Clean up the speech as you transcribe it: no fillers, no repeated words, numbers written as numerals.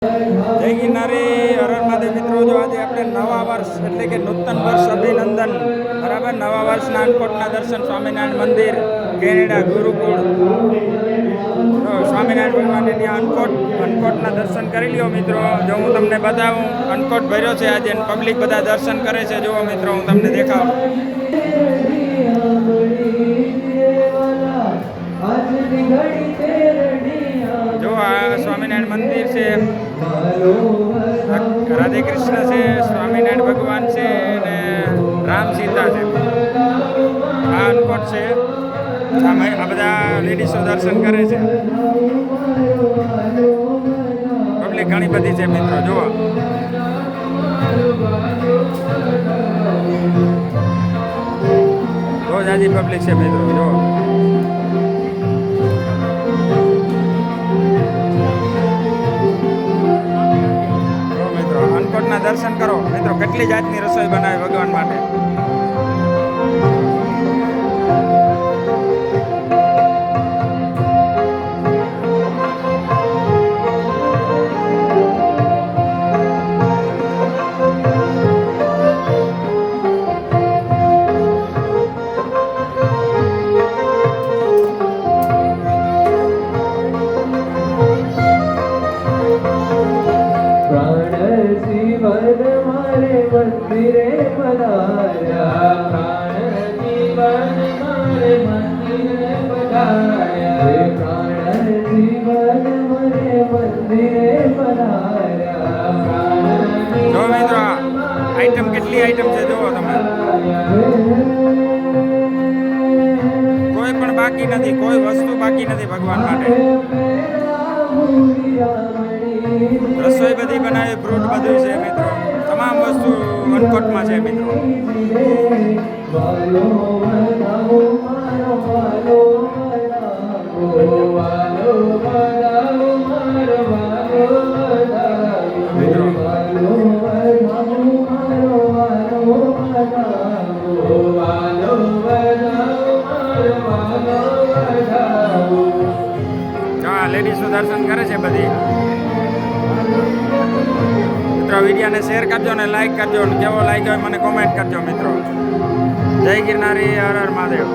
જય ગિરનારી હર હર મહાદેવ મિત્રો. જો આજે આપણે નવા વર્ષ એટલે કે નૂતન વર્ષ અભિનંદન બરાબર. નવા વર્ષના અન્નકોટના દર્શન સ્વામિનારાયણ મંદિર કેનેડા ગુરુકુળ સ્વામિનારાયણ ભગવાનને ત્યાં અન્નકોટના દર્શન કરી લ્યો મિત્રો. જો હું તમને બતાવું, અન્નકોટ ભર્યો છે આજે, પબ્લિક બધા દર્શન કરે છે. જુઓ મિત્રો, હું તમને દેખાડું. જો આ સ્વામિનારાયણ મંદિર છે, રાધે કૃષ્ણ છે, સ્વામિનારાયણ ભગવાન છે અને રામ સીતા છે. આ અન્નકોટ છે. આ બધા લેડીઝો દર્શન કરે છે. પબ્લિક ઘણી બધી છે મિત્રો. જુઓ, બહુ જાજી પબ્લિક છે મિત્રો. જુઓ, અન્નકોટના દર્શન કરો મિત્રો. કેટલી જાતની રસોઈ બનાવે ભગવાન માટે. મંદિરે પધાર્યા, પ્રાણ જીવન મારે મંદિરે પધાર્યા, પ્રાણ જીવન મારે મંદિરે પધાર્યા. જો મિત્રો, આઈટમ કેટલી આઈટમ છે જુઓ તમે. કોઈ પણ બાકી નથી, કોઈ વસ્તુ બાકી નથી ભગવાન માટે. રસોઈ બધી બનાવી, ફ્રૂટ બધું છે મિત્રો. તમામ વસ્તુ અન્નકોટમાં છે મિત્રો. લેડીઝો દર્શન કરે છે બધી. મિત્રો, વિડીયોને શેર કરજો અને લાઈક કરજો. કેવો લાગ્યો મને કોમેન્ટ કરજો મિત્રો. જય ગિરનારી, હર હર મહાદેવ.